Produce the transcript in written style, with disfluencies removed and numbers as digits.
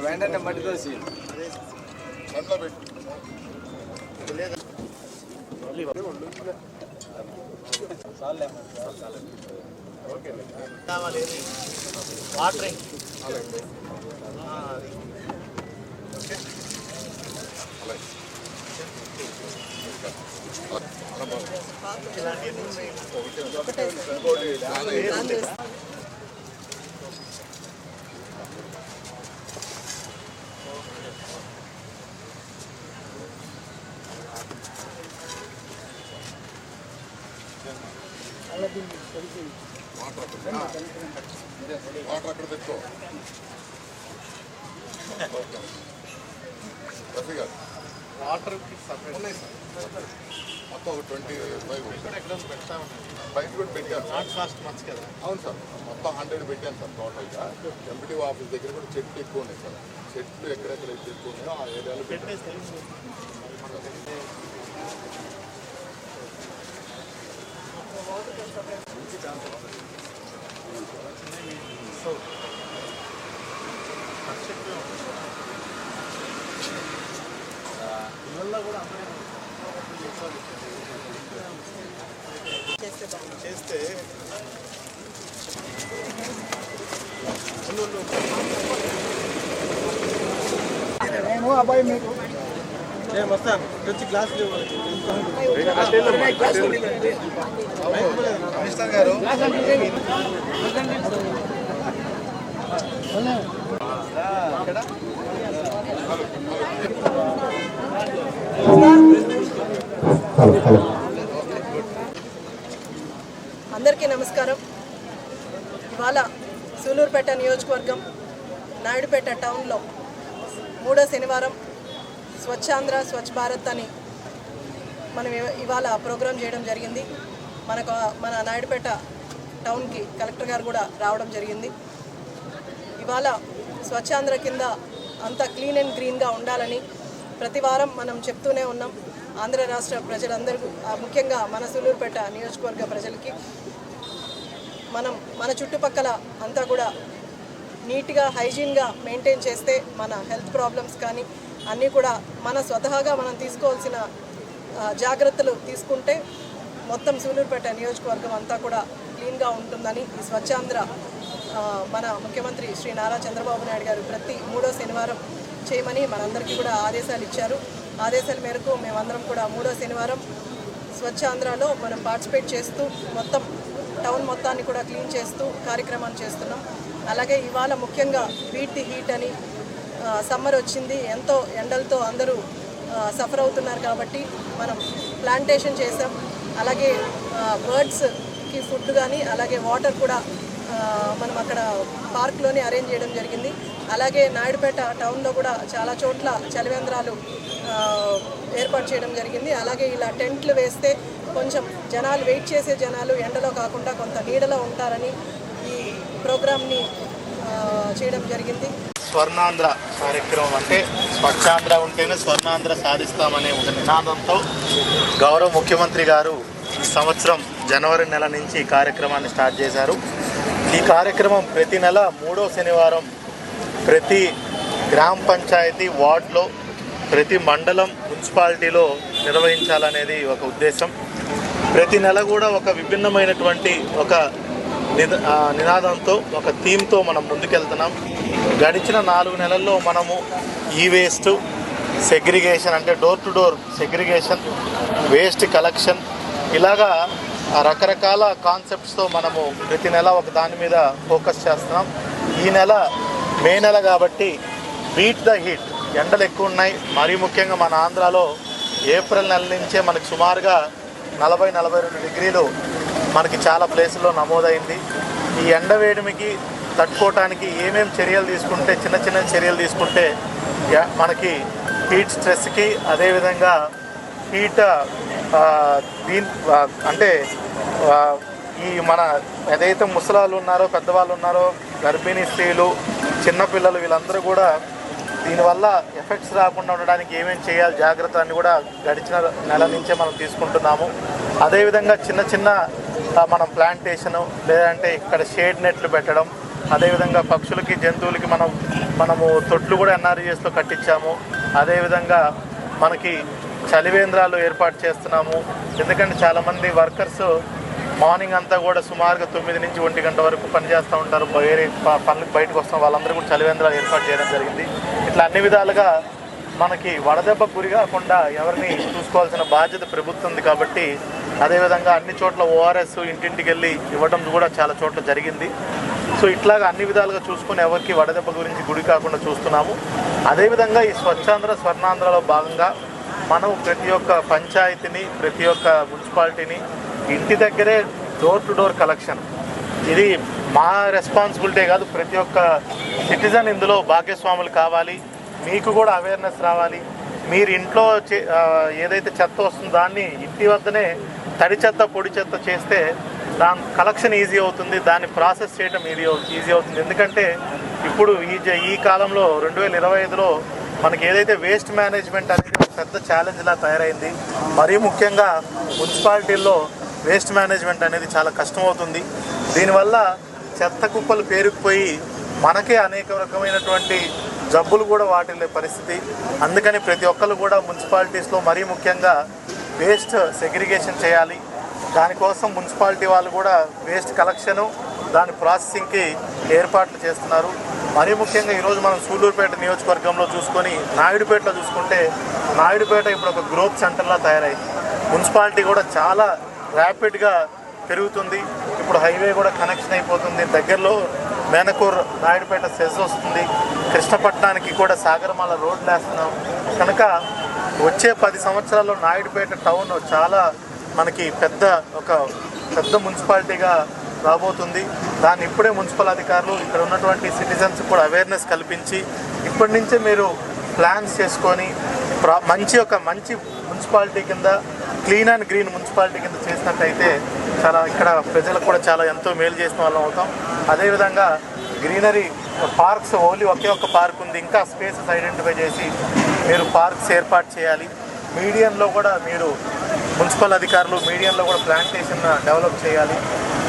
వెంటనే మట్టితో watering water అక్కడ తెచ్చుకో వాటర్ ఉన్నాయి సార్ మొత్తం ఒక 25 బయట కూడా పెట్టాను నాట్ కాస్ట్ మచ్ కదా. అవును సార్ మొత్తం 100 పెట్టాను సార్ టోటల్గా. ఎంపీటీఓ ఆఫీస్ దగ్గర కూడా చెట్లు ఎక్కువ ఉన్నాయి సార్. చెట్లు ఎక్కడెక్కడైతే ఎక్కువ ఉన్నాయో ఆ ఏరియాలో పెట్టేస్తే చేస్తే నేను అబ్బాయి మీకు నేను వస్తాను వచ్చి క్లాస్ మినిస్టర్ గారు అందరికీ నమస్కారం. ఇవాళ సూలూరుపేట నియోజకవర్గం నాయుడుపేట టౌన్లో 3వ శనివారం స్వచ్ఛాంధ్ర స్వచ్ఛ భారత్ అని మనం ఇవాళ ప్రోగ్రాం చేయడం జరిగింది. మన నాయుడుపేట టౌన్కి కలెక్టర్ గారు కూడా రావడం జరిగింది. ఇవాళ స్వచ్ఛాంధ్ర కింద అంతా క్లీన్ అండ్ గ్రీన్గా ఉండాలని ప్రతి వారం మనం చెప్తూనే ఉన్నాం. ఆంధ్ర రాష్ట్ర ప్రజలందరికీ, ముఖ్యంగా మన సూలూరుపేట నియోజకవర్గ ప్రజలకి మన చుట్టుపక్కల అంతా కూడా నీట్గా హైజీన్గా మెయింటైన్ చేస్తే మన హెల్త్ ప్రాబ్లమ్స్ కానీ అన్నీ కూడా మన స్వతహాగా మనం తీసుకోవాల్సిన జాగ్రత్తలు తీసుకుంటే మొత్తం సూలూరుపేట నియోజకవర్గం అంతా కూడా క్లీన్గా ఉంటుందని ఈ స్వచ్ఛాంధ్ర మన ముఖ్యమంత్రి శ్రీ నారా చంద్రబాబు నాయుడు గారు ప్రతి 3వ శనివారం చేయమని మనందరికీ కూడా ఆదేశాలు ఇచ్చారు. ఆదేశాల మేరకు మేమందరం కూడా 3వ శనివారం స్వచ్ఛాంధ్రలో మనం పార్టిసిపేట్ చేస్తూ మొత్తం టౌన్ మొత్తాన్ని కూడా క్లీన్ చేస్తూ కార్యక్రమాలు చేస్తున్నాం. అలాగే ఇవాళ ముఖ్యంగా బీట్ ది హీట్ అని సమ్మర్ వచ్చింది, ఎంతో ఎండలతో అందరూ సఫర్ అవుతున్నారు కాబట్టి మనం ప్లాంటేషన్ చేసాం. అలాగే బర్డ్స్కి ఫుడ్ కానీ అలాగే వాటర్ కూడా మనం అక్కడ పార్క్లోనే అరేంజ్ చేయడం జరిగింది. అలాగే నాయుడుపేట టౌన్లో కూడా చాలా చోట్ల చలివేంద్రాలు ఏర్పాటు చేయడం జరిగింది. అలాగే ఇలా టెంట్లు వేస్తే కొంచెం జనాలు వెయిట్ చేసే జనాలు ఎండలో కాకుండా కొంత నీడలో ఉంటారని ఈ ప్రోగ్రామ్ని చేయడం జరిగింది. స్వర్ణాంధ్ర కార్యక్రమం అంటే స్వచ్ఛాంధ్ర ఉంటేనే స్వర్ణాంధ్ర సాధిస్తామనే ఒక నినాదంతో గౌరవ ముఖ్యమంత్రి గారు ఈ సంవత్సరం జనవరి నెల నుంచి ఈ కార్యక్రమాన్ని స్టార్ట్ చేశారు. ఈ కార్యక్రమం ప్రతి నెల 3వ శనివారం ప్రతి గ్రామ పంచాయతీ వార్డులో ప్రతి మండలం మున్సిపాలిటీలో నిర్వహించాలనేది ఒక ఉద్దేశం. ప్రతి నెల కూడా ఒక విభిన్నమైనటువంటి ఒక నినాదంతో ఒక థీమ్తో మనం ముందుకెళ్తున్నాం. గడిచిన 4 నెలల్లో మనము ఈ వేస్ట్ సెగ్రిగేషన్ అంటే door to door segregation, waste collection, ఇలాగా రకరకాల కాన్సెప్ట్స్తో మనము ప్రతి నెల ఒక దాని మీద ఫోకస్ చేస్తున్నాం. ఈ నెల మే నెల కాబట్టి బీట్ ద హీట్, ఎండలు ఎక్కువ ఉన్నాయి. మరీ ముఖ్యంగా మన ఆంధ్రాలో ఏప్రిల్ నెల నుంచే మనకు సుమారుగా 40-42 డిగ్రీలు మనకి చాలా ప్లేసుల్లో నమోదైంది. ఈ ఎండ వేడిమికి తట్టుకోవటానికి ఏమేమి చర్యలు తీసుకుంటే, చిన్న చిన్న చర్యలు తీసుకుంటే మనకి హీట్ స్ట్రెస్కి, అదేవిధంగా హీట్ అంటే ఈ మన ఏదైతే ముసలాళ్ళు ఉన్నారో, పెద్దవాళ్ళు ఉన్నారో, గర్భిణీ స్త్రీలు, చిన్నపిల్లలు, వీళ్ళందరూ కూడా దీనివల్ల ఎఫెక్ట్స్ రాకుండా ఉండడానికి ఏమేమి చేయాలి జాగ్రత్త అని కూడా గడిచిన నెల నుంచే మనం తీసుకుంటున్నాము. అదేవిధంగా చిన్న చిన్న మనం ప్లాంటేషను లేదంటే ఇక్కడ షేడ్ నెట్లు పెట్టడం, అదేవిధంగా పక్షులకి జంతువులకి మనము తొట్లు కూడా ఎన్ఆర్ఈఎస్లో కట్టించాము. అదేవిధంగా మనకి చలివేంద్రాలు ఏర్పాటు చేస్తున్నాము. ఎందుకంటే చాలామంది వర్కర్స్ మార్నింగ్ అంతా కూడా సుమారుగా 9 నుంచి 1 గంట వరకు పనిచేస్తూ ఉంటారు. వేరే పనులకు బయటకు వస్తాం, వాళ్ళందరూ కూడా చలివేంద్రాలు ఏర్పాటు చేయడం జరిగింది. ఇట్లా అన్ని విధాలుగా మనకి వడదెబ్బకు గురి కాకుండా ఎవరిని చూసుకోవాల్సిన బాధ్యత ప్రభుత్వం ఉంది కాబట్టి అదేవిధంగా అన్ని చోట్ల ఓఆర్ఎస్ ఇంటింటికి వెళ్ళి ఇవ్వడం కూడా చాలా చోట్ల జరిగింది. సో ఇట్లాగా అన్ని విధాలుగా చూసుకొని ఎవరికి వడదెబ్బ గురించి గురి కాకుండా చూస్తున్నాము. అదేవిధంగా ఈ స్వచ్ఛాంధ్ర స్వర్ణాంధ్రలో భాగంగా మనం ప్రతి ఒక్క పంచాయతీని ప్రతి ఒక్క మున్సిపాలిటీని ఇంటి దగ్గరే డోర్ టు డోర్ కలెక్షన్, ఇది మా రెస్పాన్సిబిలిటీ కాదు, ప్రతి ఒక్క సిటిజన్ ఇందులో భాగ్యస్వాములు కావాలి. మీకు కూడా అవేర్నెస్ రావాలి. మీరు ఇంట్లో ఏదైతే చెత్త వస్తుందో దాన్ని ఇంటి వద్దనే తడి చెత్త పొడి చెత్త చేస్తే దాని కలెక్షన్ ఈజీ అవుతుంది, దాన్ని ప్రాసెస్ చేయడం ఈజీ అవుతుంది. ఎందుకంటే ఇప్పుడు ఈ కాలంలో 2025లో మనకి ఏదైతే వేస్ట్ మేనేజ్మెంట్ అనేది ఒక పెద్ద ఛాలెంజ్లా తయారైంది. మరీ ముఖ్యంగా మున్సిపాలిటీల్లో వేస్ట్ మేనేజ్మెంట్ అనేది చాలా కష్టమవుతుంది. దీనివల్ల చెత్త కుప్పలు పేరుకుపోయి మనకే అనేక రకమైనటువంటి జబ్బులు కూడా వాటిల్లే పరిస్థితి. అందుకని ప్రతి ఒక్కరు కూడా మున్సిపాలిటీస్లో మరీ ముఖ్యంగా వేస్ట్ సెగ్రిగేషన్ చేయాలి. దానికోసం మున్సిపాలిటీ వాళ్ళు కూడా వేస్ట్ కలెక్షను దాని ప్రాసెసింగ్కి ఏర్పాట్లు చేస్తున్నారు. మరీ ముఖ్యంగా ఈరోజు మనం సూళ్ళూరుపేట నియోజకవర్గంలో చూసుకొని నాయుడుపేటలో చూసుకుంటే నాయుడుపేట ఇప్పుడు ఒక గ్రోత్ సెంటర్లా తయారైంది. మున్సిపాలిటీ కూడా చాలా ర్యాపిడ్గా పెరుగుతుంది. ఇప్పుడు హైవే కూడా కనెక్షన్ అయిపోతుంది. దగ్గరలో మేనకూర్ నాయుడుపేట సెజ్ వస్తుంది. కృష్ణపట్నానికి కూడా సాగరమాల రోడ్లు వేస్తున్నాం. కనుక వచ్చే 10 సంవత్సరాల్లో నాయుడుపేట టౌన్ చాలా మనకి పెద్ద మున్సిపాలిటీగా రాబోతుంది. దాన్ని ఇప్పుడే మున్సిపల్ అధికారులు ఇక్కడ ఉన్నటువంటి సిటిజన్స్ కూడా అవేర్నెస్ కల్పించి ఇప్పటి నుంచే మీరు ప్లాన్స్ చేసుకొని మంచి మున్సిపాలిటీ కింద క్లీన్ అండ్ గ్రీన్ మున్సిపాలిటీ కింద చేసినట్టయితే ఇక్కడ ప్రజలకు కూడా ఎంతో మేలు చేసిన వాళ్ళం అవుతాం. అదేవిధంగా గ్రీనరీ పార్క్స్ ఓన్లీ ఒకే పార్క్ ఉంది, ఇంకా స్పేసెస్ ఐడెంటిఫై చేసి మీరు పార్క్స్ ఏర్పాటు చేయాలి. మీడియంలో కూడా మీరు మున్సిపల్ అధికారులు మీడియంలో కూడా ప్లాంటేషన్ డెవలప్ చేయాలి.